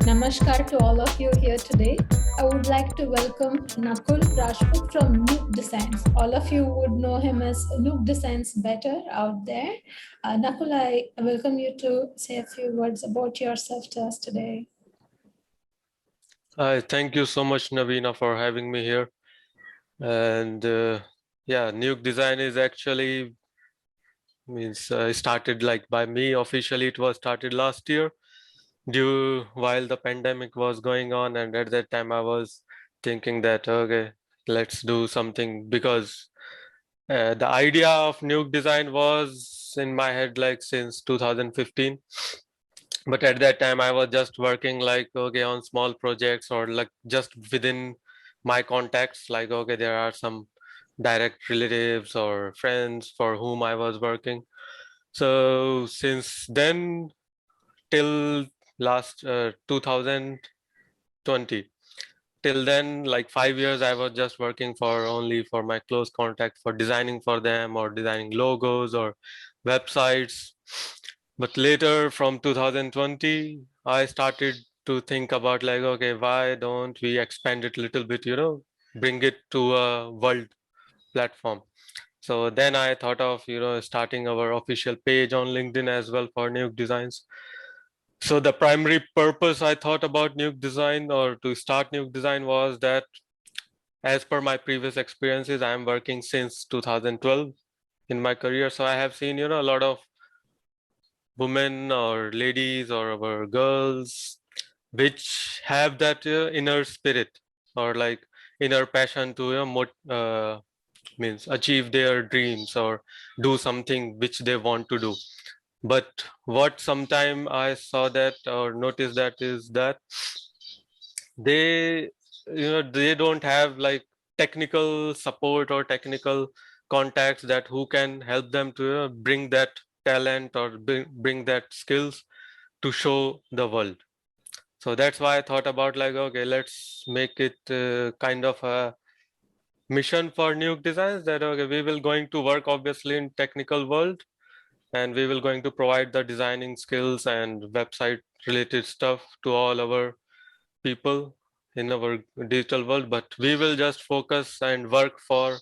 Namaskar to all of you here today. I would like to welcome Nakul Rajput from Nuke Designs. All of you would know him as Nuke Designs better out there. Nakul, I welcome you to say a few words about yourself to us today. Hi, thank you so much, Navina, for having me here. And yeah, Nuke Design is actually started like by me officially. It was started last year, due while the pandemic was going on, and at that time I was thinking that okay, let's do something because the idea of Nuke Design was in my head like since 2015. But at that time I was just working like okay on small projects or like just within my contacts, like okay there are some direct relatives or friends for whom I was working. So since then till last 2020, till then like 5 years I was just working for only for my close contact for designing for them or designing logos or websites. But later from 2020 I started to think about like okay why don't we expand it a little bit, bring it to a world platform. So then I thought of starting our official page on LinkedIn as well for Nuke Designs. So the primary purpose I thought about Nuke Design or to start Nuke Design was that as per my previous experiences, I am working since 2012 in my career. So I have seen, a lot of women or ladies or our girls which have that inner spirit or like inner passion to means achieve their dreams or do something which they want to do. But what sometime I saw that or noticed that is that they they don't have like technical support or technical contacts that who can help them to bring that talent or bring that skills to show the world. So that's why I thought about like okay let's make it kind of a mission for Nuke Designs that okay we will going to work obviously in technical world, and we will going to provide the designing skills and website related stuff to all our people in our digital world, but we will just focus and work for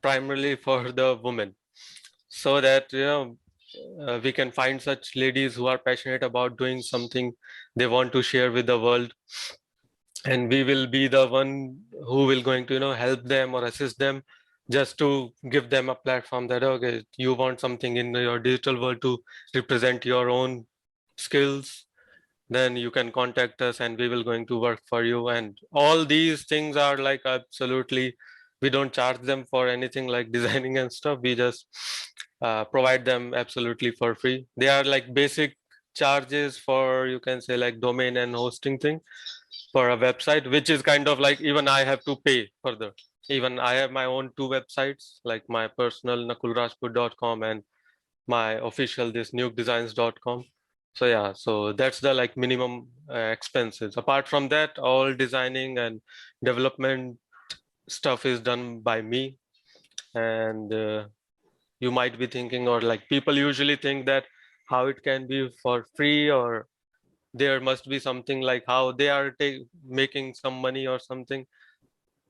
primarily for the women so that we can find such ladies who are passionate about doing something they want to share with the world, and we will be the one who will going to help them or assist them just to give them a platform that okay you want something in your digital world to represent your own skills, then you can contact us and we will going to work for you. And all these things are like absolutely, we don't charge them for anything like designing and stuff. We just provide them absolutely for free. They are like basic charges for, you can say, like domain and hosting thing for a website, which is kind of like even I have to pay further. Even I have my own two websites, like my personal nakulrajput.com and my official this nukedesigns.com. So yeah, so that's the like minimum expenses. Apart from that, all designing and development stuff is done by me. And you might be thinking, or like people usually think that how it can be for free, or there must be something like how they are making some money or something.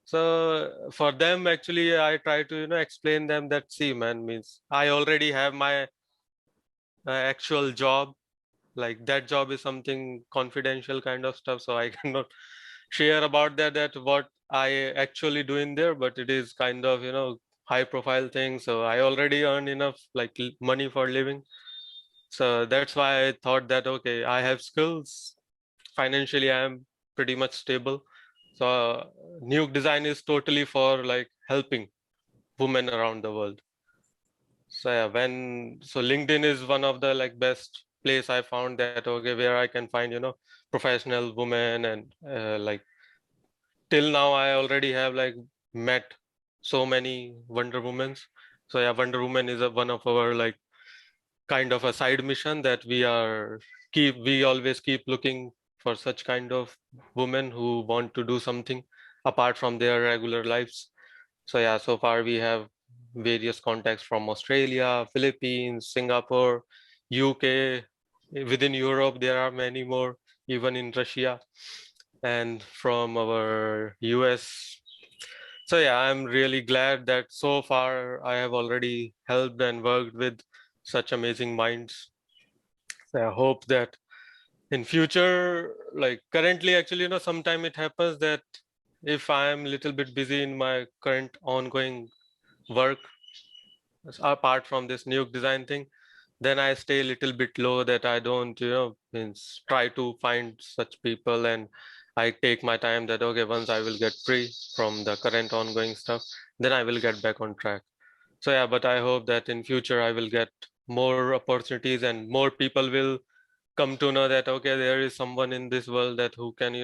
So for them, actually, I try to explain them that see, man, means I already have my actual job. Like that job is something confidential kind of stuff, so I cannot share about that what I actually do in there. But it is kind of high profile thing, so I already earn enough like money for living. So that's why I thought that okay, I have skills, financially I am pretty much stable. So Nuke Design is totally for like helping women around the world. So yeah, so LinkedIn is one of the like best place I found that okay where I can find professional women, and like till now I already have like met so many Wonder Womans. So yeah, Wonder Woman is one of our like kind of a side mission that we always keep looking for such kind of women who want to do something apart from their regular lives. So yeah, so far we have various contacts from Australia, Philippines, Singapore, UK. Within Europe, there are many more, even in Russia and from our US. So yeah, I'm really glad that so far I have already helped and worked with such amazing minds. So I hope that in future, like currently, actually, sometime it happens that if I am a little bit busy in my current ongoing work, apart from this Nuke design thing, then I stay a little bit low, that I don't, means try to find such people, and I take my time that, okay, once I will get free from the current ongoing stuff, then I will get back on track. So yeah, but I hope that in future I will get more opportunities and more people will come to know that, okay, there is someone in this world that who can,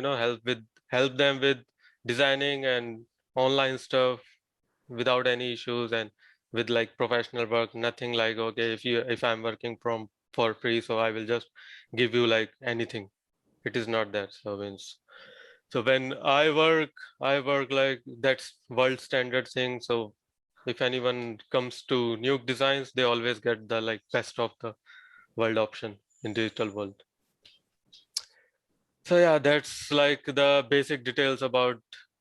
help them with designing and online stuff without any issues, and with like professional work, nothing like, okay, if I'm working from for free, so I will just give you like anything. It is not that. So means, so when I work like that's world standard thing. So if anyone comes to Nuke Designs, they always get the like best of the world option in digital world. So yeah, that's like the basic details about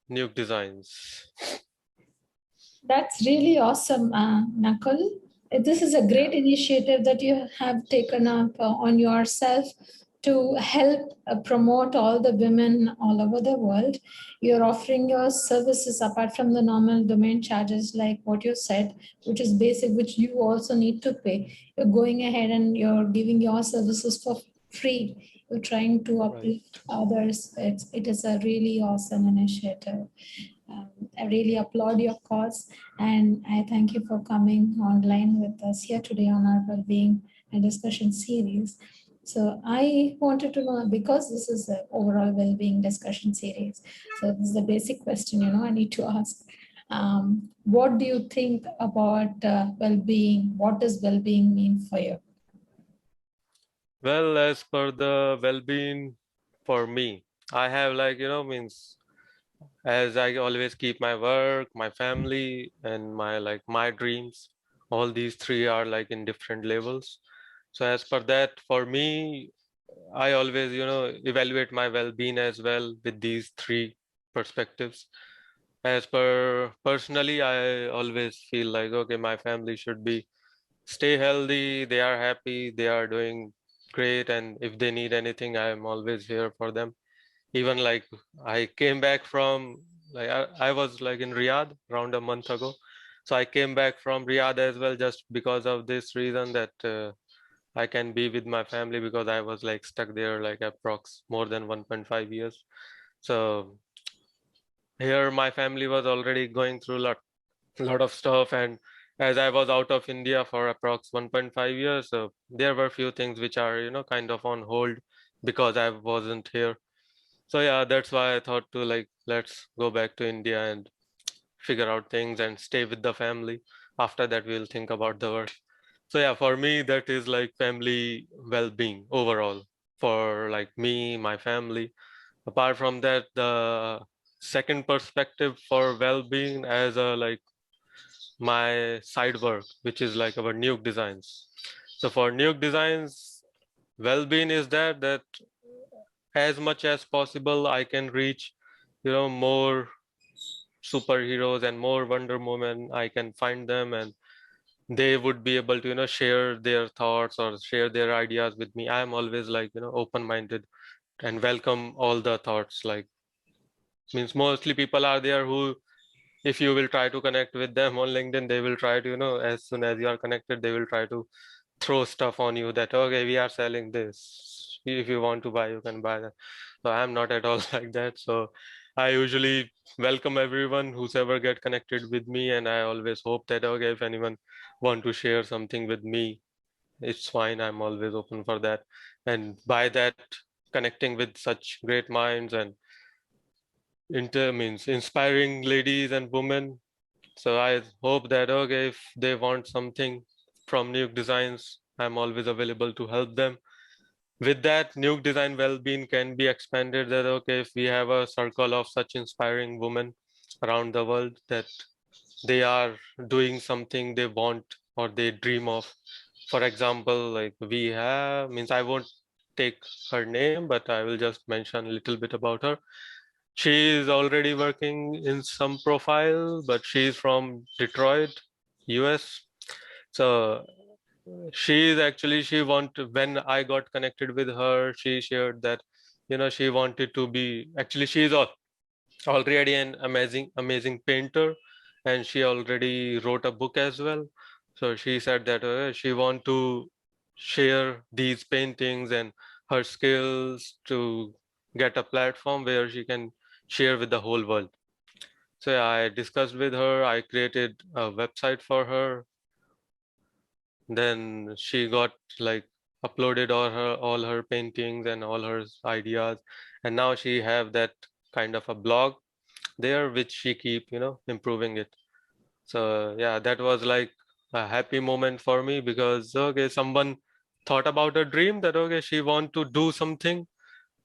Nuke Designs. That's really awesome, Nakul. This is a Yeah. great initiative that you have taken up on yourself to help promote all the women all over the world. You're offering your services apart from the normal domain charges, like what you said, which is basic, which you also need to pay. You're going ahead and you're giving your services for free. You're trying to Right. uplift others. It is a really awesome initiative. I really applaud your cause, and I thank you for coming online with us here today on our well-being and discussion series. So I wanted to know, because this is an overall well-being discussion series. So this is the basic question, I need to ask. What do you think about well-being? What does well-being mean for you? Well, as per the well-being for me, I have like, means, as I always keep my work, my family, and my dreams. All these three are like in different levels. So as per that, for me, I always, evaluate my well-being as well with these three perspectives. As per personally, I always feel like, okay, my family should be stay healthy, they are happy, they are doing great, and if they need anything, I am always here for them. Even like I came back from like I was like in Riyadh around a month ago. So I came back from Riyadh as well, just because of this reason, that I can be with my family, because I was like stuck there like approx more than 1.5 years. So here my family was already going through lot of stuff, and as I was out of India for approx 1.5 years, so there were few things which are kind of on hold because I wasn't here. So yeah, that's why I thought to like, let's go back to India and figure out things and stay with the family. After that, we'll think about the work. So yeah, for me, that is like family well-being overall, for like me, my family. Apart from that, the second perspective for well-being as a like my side work, which is like our Nuke Designs. So for Nuke Designs, well-being is that as much as possible I can reach, more superheroes and more Wonder Woman. I can find them, and they would be able to, share their thoughts or share their ideas with me. I am always like, open-minded and welcome all the thoughts. Like, means mostly people are there who, if you will try to connect with them on LinkedIn, they will try to, as soon as you are connected, they will try to throw stuff on you that, okay, we are selling this. If you want to buy, you can buy that. So I'm not at all like that. So I usually welcome everyone who's ever get connected with me, and I always hope that, okay, if anyone want to share something with me, it's fine. I'm always open for that. And by that, connecting with such great minds and means inspiring ladies and women. So I hope that, okay, if they want something from Nuke Designs, I'm always available to help them. With that, Nuke Design well-being can be expanded, that, okay, if we have a circle of such inspiring women around the world that they are doing something they want or they dream of. For example, like we have, means I won't take her name, but I will just mention a little bit about her. She is already working in some profile, but she's from Detroit, US. So she is actually, she wanted, when I got connected with her, she shared that, she wanted to be, actually she is already an amazing painter, and she already wrote a book as well. So she said that she want to share these paintings and her skills to get a platform where she can share with the whole world. So yeah, I discussed with her, I created a website for her. Then she got like uploaded all her paintings and all her ideas, and now she have that kind of a blog there which she keep improving it. So yeah, that was like a happy moment for me, because okay, someone thought about a dream that okay, she want to do something,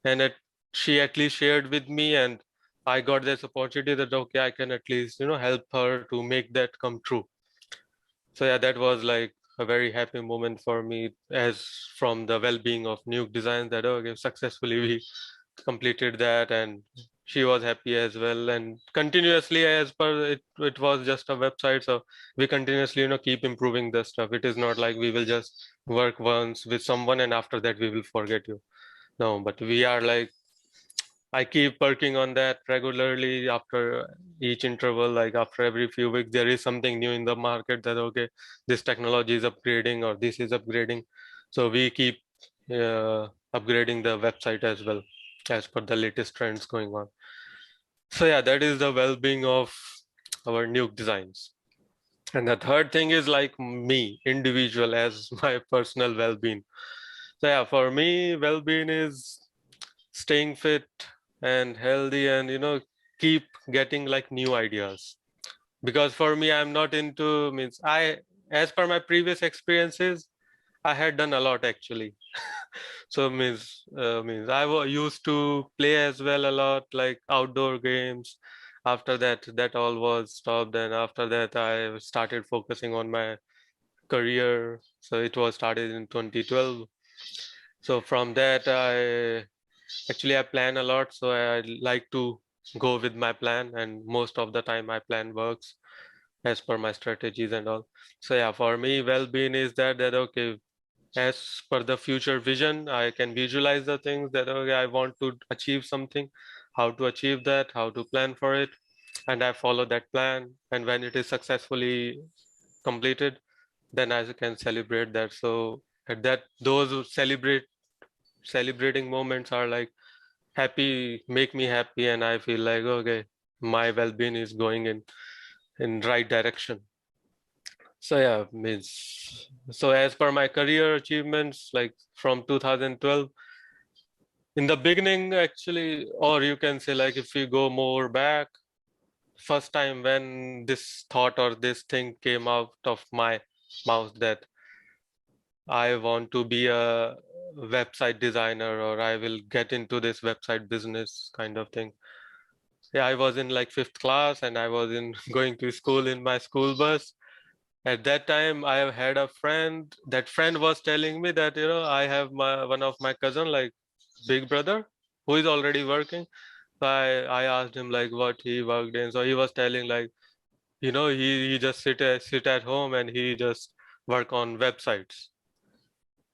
and she at least shared with me, and I got this opportunity that okay, I can at least help her to make that come true. So yeah, that was like a very happy moment for me, as from the well-being of Nuke Designs, that okay, successfully we completed that, and she was happy as well. And continuously, as per it was just a website, so we continuously keep improving the stuff. It is not like we will just work once with someone and after that we will forget you. No, but we are like, I keep working on that regularly after each interval, like after every few weeks, there is something new in the market that, okay, this technology is upgrading or this is upgrading. So we keep upgrading the website as well as per the latest trends going on. So yeah, that is the well-being of our Nuke Designs. And the third thing is like me, individual, as my personal well-being. So yeah, for me, well-being is staying fit and healthy, and keep getting like new ideas. Because for me, I'm not into, means I, as per my previous experiences, I had done a lot actually. So means used to play as well a lot, like outdoor games. After that, that all was stopped, and after that I started focusing on my career. So it was started in 2012. So from that, I plan a lot, so I like to go with my plan, and most of the time my plan works as per my strategies and all. So yeah, for me, well-being is that okay, as per the future vision, I can visualize the things that okay, I want to achieve something, how to achieve that, how to plan for it, and I follow that plan. And when it is successfully completed, then I can celebrate that. So at that, those celebrating moments are like happy, make me happy, and I feel like okay, my well-being is going in right direction. So yeah, means, so as per my career achievements, like from 2012, in the beginning actually, or you can say like if we go more back, first time when this thought or this thing came out of my mouth that I want to be a website designer, or I will get into this website business kind of thing. Yeah, I was in like fifth class, and I was in going to school in my school bus. At that time, I have had a friend. That friend was telling me that I have my one of my cousin, like big brother, who is already working. So I asked him like what he worked in. So he was telling like he just sit at home and he just work on websites.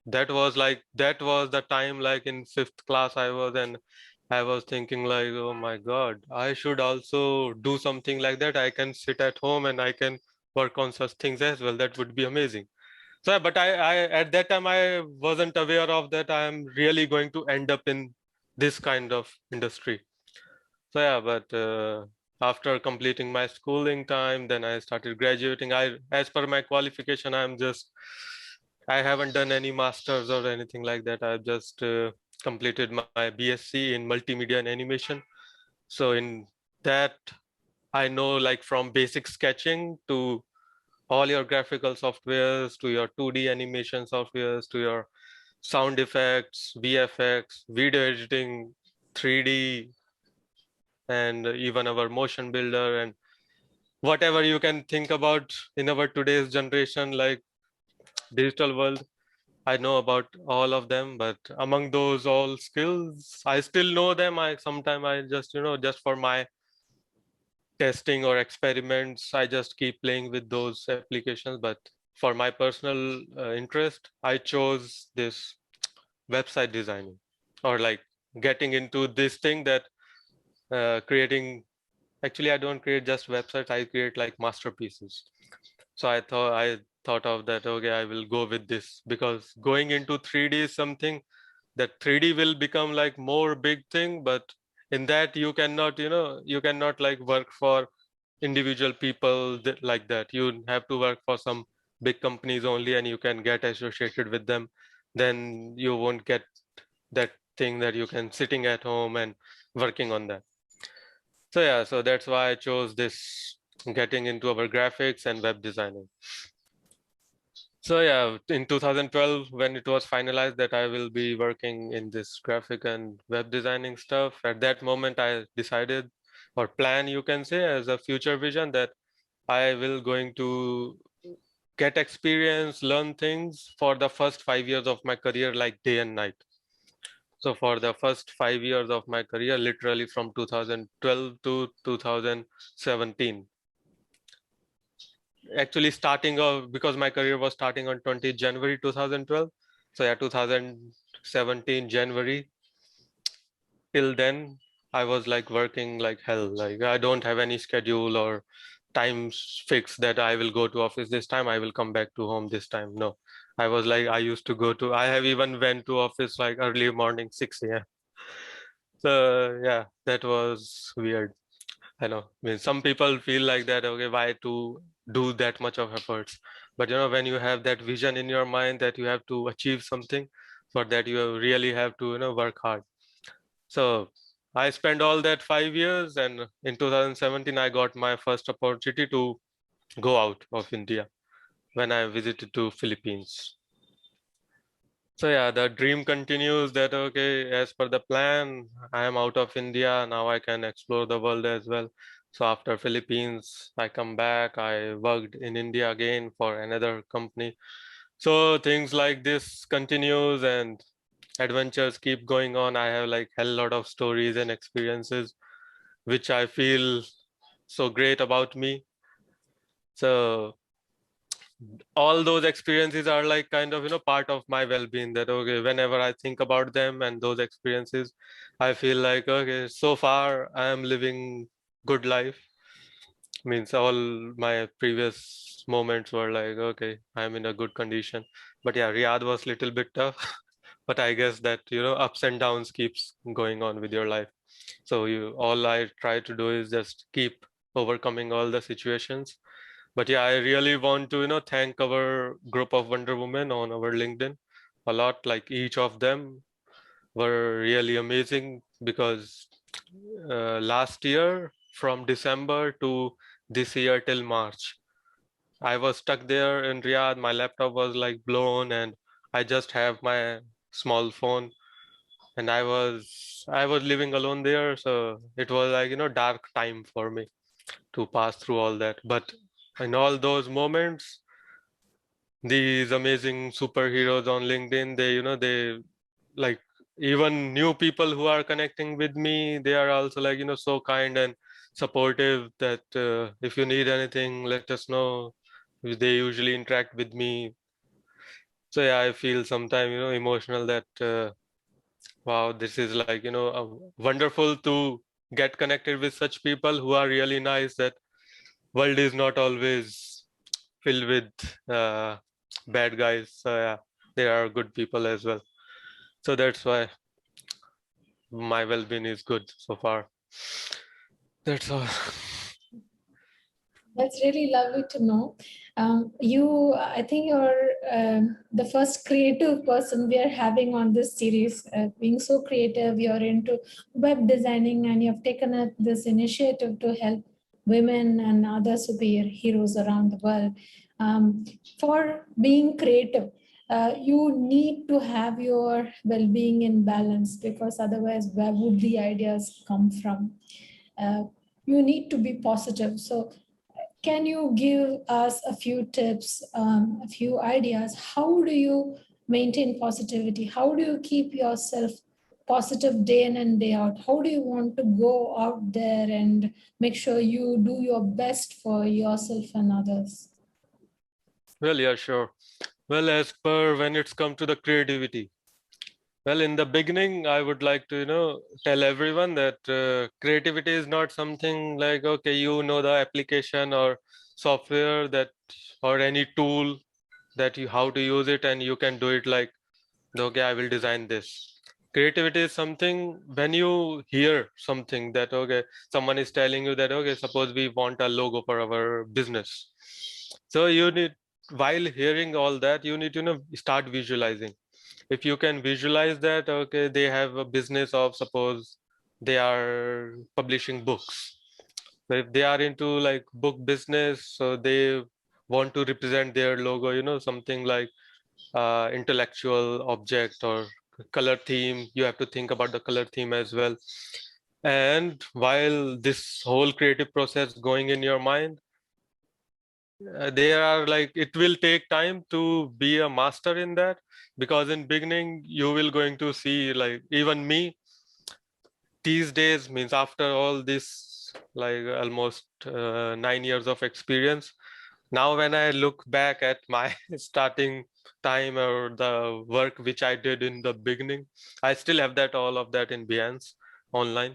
That was the time, like in fifth class I was, and I was thinking like, oh my God, I should also do something like that. I can sit at home and I can work on such things as well. That would be amazing. So but I at that time I wasn't aware of that I am really going to end up in this kind of industry. So yeah, but after completing my schooling time, then I started graduating. As per my qualification, I haven't done any masters or anything like that. I've just completed my BSc in multimedia and animation. So in that, I know like from basic sketching to all your graphical softwares, to your 2D animation softwares, to your sound effects, VFX, video editing, 3D, and even our motion builder, and whatever you can think about in our today's generation, like digital world. I know about all of them, but among those all skills, I still know them. I sometimes I just, just for my testing or experiments, I just keep playing with those applications. But for my personal interest, I chose this website designing, or like getting into this thing that creating. Actually, I don't create just websites. I create like masterpieces. So I thought of that. Okay, I will go with this because going into 3D is something that 3D will become like more big thing. But in that you cannot, you cannot like work for individual people like that. You have to work for some big companies only, and you can get associated with them. Then you won't get that thing that you can sitting at home and working on that. So yeah, so that's why I chose this, getting into our graphics and web designing. So yeah, in 2012, when it was finalized that I will be working in this graphic and web designing stuff, at that moment I decided, or plan you can say, as a future vision, that I will going to get experience, learn things for the first 5 years of my career, like day and night. So for the first 5 years of my career, literally from 2012 to 2017, actually starting off because my career was starting on 20 January 2012. So yeah, 2017 January till then, I was like working like hell. Like I don't have any schedule or times fixed that I will go to office this time, I will come back to home this time. No, I was like, I used to go to, I have even went to office like early morning 6 a.m. So yeah, that was weird. I know. I mean, some people feel like that, okay, why to do that much of efforts? But when you have that vision in your mind that you have to achieve something, for that you really have to, work hard. So I spent all that 5 years, and in 2017, I got my first opportunity to go out of India when I visited to Philippines. So yeah, the dream continues that, okay, as per the plan, I am out of India. Now I can explore the world as well. So after Philippines, I come back. I worked in India again for another company. So things like this continues and adventures keep going on. I have like a lot of stories and experiences, which I feel so great about me. So all those experiences are like kind of part of my well-being, that okay, whenever I think about them and those experiences, I feel like, okay, so far I am living good life. Means all my previous moments were like, okay, I'm in a good condition. But yeah, Riyadh was little bit tough. But I guess that ups and downs keeps going on with your life. So all I try to do is just keep overcoming all the situations. But yeah, I really want to, thank our group of Wonder Women on our LinkedIn a lot. Like each of them were really amazing because last year from December to this year till March, I was stuck there in Riyadh. My laptop was like blown, and I just have my small phone, and I was living alone there. So it was like, dark time for me to pass through all that. But in all those moments, these amazing superheroes on LinkedIn, they like, even new people who are connecting with me, they are also like, so kind and supportive that if you need anything, let us know. They usually interact with me. So yeah, I feel sometimes, emotional that wow, this is like, wonderful to get connected with such people who are really nice, that world is not always filled with bad guys. So yeah, there are good people as well. So that's why my well-being is good so far. That's all. That's really lovely to know. I think you're the first creative person we are having on this series. Being so creative, you're into web designing, and you've taken up this initiative to help women and other superheroes around the world. For being creative, you need to have your well-being in balance, because otherwise, where would the ideas come from? Uh, you need to be positive. So Can you give us a few tips, a few ideas? How do you maintain positivity? How do you keep yourself positive day in and day out? How do you want to go out there and make sure you do your best for yourself and others? Well, yeah, sure. Well, as per when it's come to the creativity, well, in the beginning, I would like to, tell everyone that creativity is not something like, okay, you know the application or software that or any tool that you how to use it and you can do it like, okay, I will design this. Creativity is something when you hear something that, okay, someone is telling you that, okay, suppose we want a logo for our business. So you need, while hearing all that, you need to, start visualizing. If you can visualize that, okay, they have a business of, suppose they are publishing books. So if they are into like book business, so they want to represent their logo, something like intellectual object or color theme. You have to think about the color theme as well. And while this whole creative process going in your mind, there are like it will take time to be a master in that, because in beginning you will going to see, like even me these days, means after all this like almost 9 years of experience, now when I look back at my starting time or the work which I did in the beginning, I still have that all of that in Behance online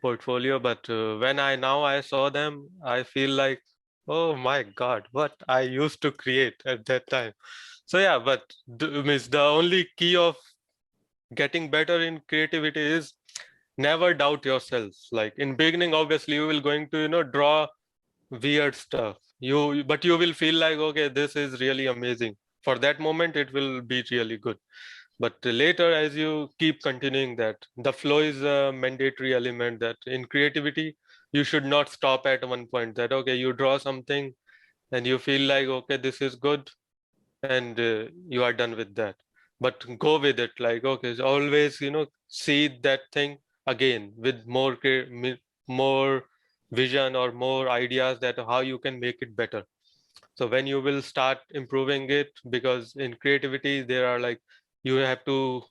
portfolio. But when I saw them, I feel like, oh my God, what I used to create at that time. So yeah, but means the only key of getting better in creativity is never doubt yourself. Like in beginning, obviously you will going to draw weird stuff, but you will feel like, okay, this is really amazing. For that moment it will be really good, but later as you keep continuing that, the flow is a mandatory element, that in creativity you should not stop at one point, that okay, you draw something and you feel like, okay, this is good, and you are done with that. But go with it, like, okay, so always see that thing again with more vision or more ideas, that how you can make it better. So when you will start improving it, because in creativity there are like, you have to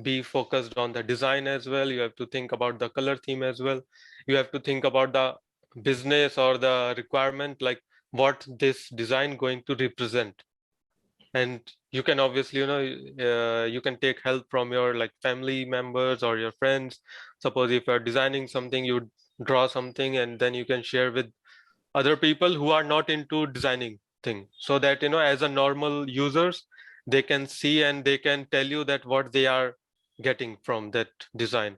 be focused on the design as well, you have to think about the color theme as well, you have to think about the business or the requirement, like what this design going to represent. And you can obviously you can take help from your like family members or your friends. Suppose if you're designing something, you draw something and then you can share with other people who are not into designing thing, so that as a normal users, they can see and they can tell you that what they are getting from that design.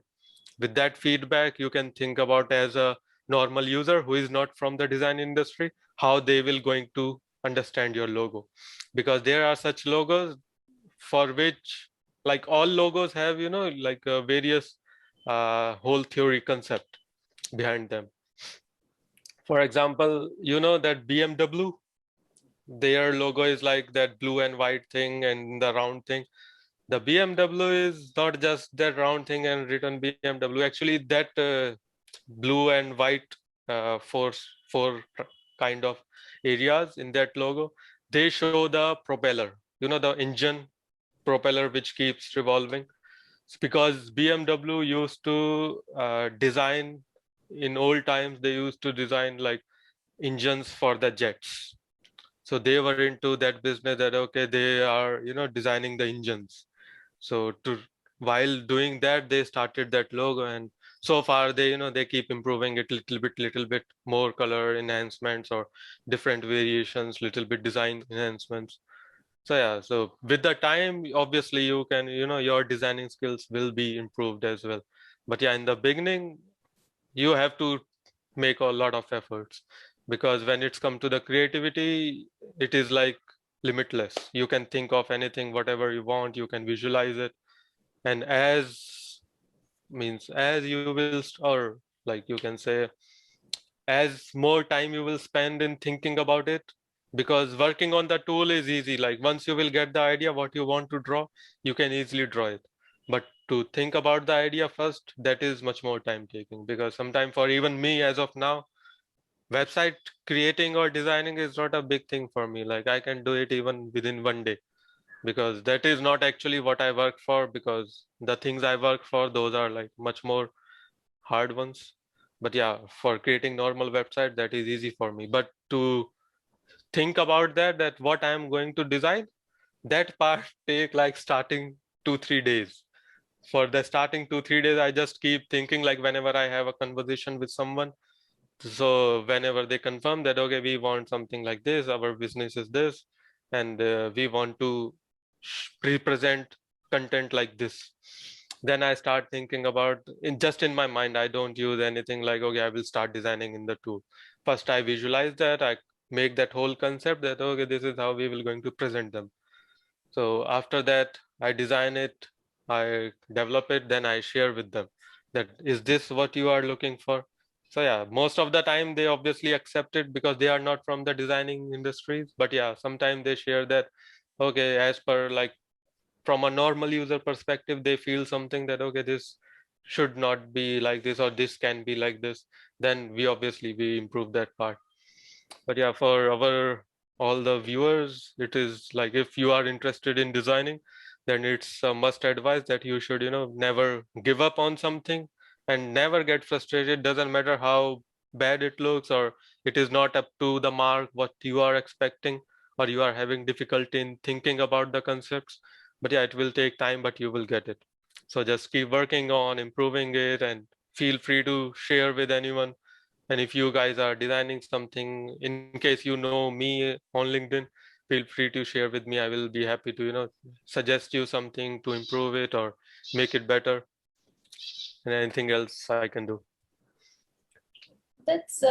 With that feedback, you can think about, as a normal user who is not from the design industry, how they will going to understand your logo. Because there are such logos for which, like all logos have like various whole theory concept behind them. For example, you know that BMW, their logo is like that blue and white thing and the round thing. The BMW is not just that round thing and written BMW. Actually, that blue and white four kind of areas in that logo, they show the propeller, the engine propeller which keeps revolving. It's because BMW used to design, in old times they used to design like engines for the jets. So they were into that business, that okay, they are designing the engines. So to while doing that, they started that logo, and so far they they keep improving it little bit more color enhancements or different variations, little bit design enhancements. So yeah, so with the time, obviously you can your designing skills will be improved as well. But yeah, in the beginning, you have to make a lot of efforts, because when it's come to the creativity, it is like limitless. You can think of anything, whatever you want, you can visualize it. And as you will or like you can say, as more time you will spend in thinking about it, because working on the tool is easy. Like once you will get the idea what you want to draw, you can easily draw it. But to think about the idea first, that is much more time taking, because sometimes for even me as of now, website creating or designing is not a big thing for me. Like I can do it even within one day, because that is not actually what I work for, because the things I work for, those are like much more hard ones. But yeah, for creating normal website, that is easy for me. But to think about that what I am going to design, that part take like starting 2-3 days. For the starting 2-3 days, I just keep thinking, like whenever I have a conversation with someone, so whenever they confirm that, okay, we want something like this, our business is this, and we want to represent content like this, then I start thinking about, in my mind, I don't use anything like, okay, I will start designing in the tool. First I visualize that, I make that whole concept that, okay, this is how we will going to present them. So after that, I design it, I develop it, then I share with them that, is this what you are looking for? So yeah, most of the time they obviously accept it because they are not from the designing industries. But yeah, sometimes they share that, okay, as per like from a normal user perspective, they feel something that, okay, this should not be like this, or this can be like this. Then we improve that part. But yeah, for our all the viewers, it is like, if you are interested in designing, then it's a must advise that you should, never give up on something and never get frustrated. Doesn't matter how bad it looks, or it is not up to the mark what you are expecting, or you are having difficulty in thinking about the concepts. But yeah, it will take time, but you will get it. So just keep working on improving it, and feel free to share with anyone. And if you guys are designing something, in case you know me on LinkedIn, feel free to share with me. I will be happy to, suggest you something to improve it or make it better, and anything else I can do. That's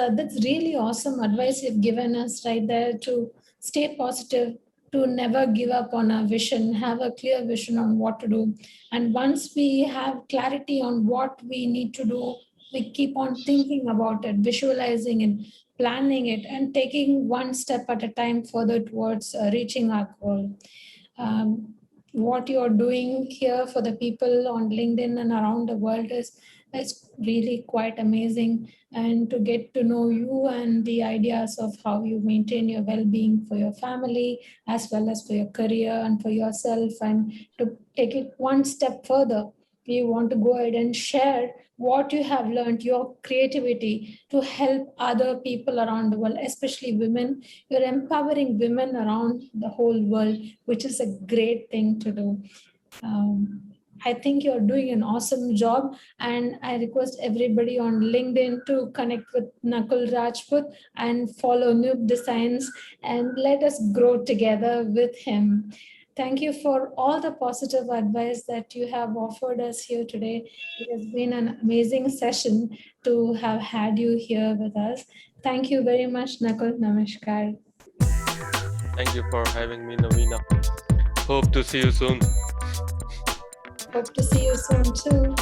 really awesome advice you've given us right there, to stay positive, to never give up on our vision, have a clear vision on what to do. And once we have clarity on what we need to do, we keep on thinking about it, visualizing it, planning it, and taking one step at a time further towards reaching our goal. What you're doing here for the people on LinkedIn and around the world is really quite amazing. And to get to know you and the ideas of how you maintain your well-being for your family as well as for your career and for yourself, and to take it one step further, we want to go ahead and share what you have learned, your creativity, to help other people around the world, especially women. You're empowering women around the whole world, which is a great thing to do. Um, I think you're doing an awesome job, and I request everybody on LinkedIn to connect with Nakul Rajput and follow Nuke Designs, and let us grow together with him. Thank you for all the positive advice that you have offered us here today. It has been an amazing session to have had you here with us. Thank you very much, Nakul. Namaskar. Thank you for having me, Navina. Hope to see you soon. Hope to see you soon too.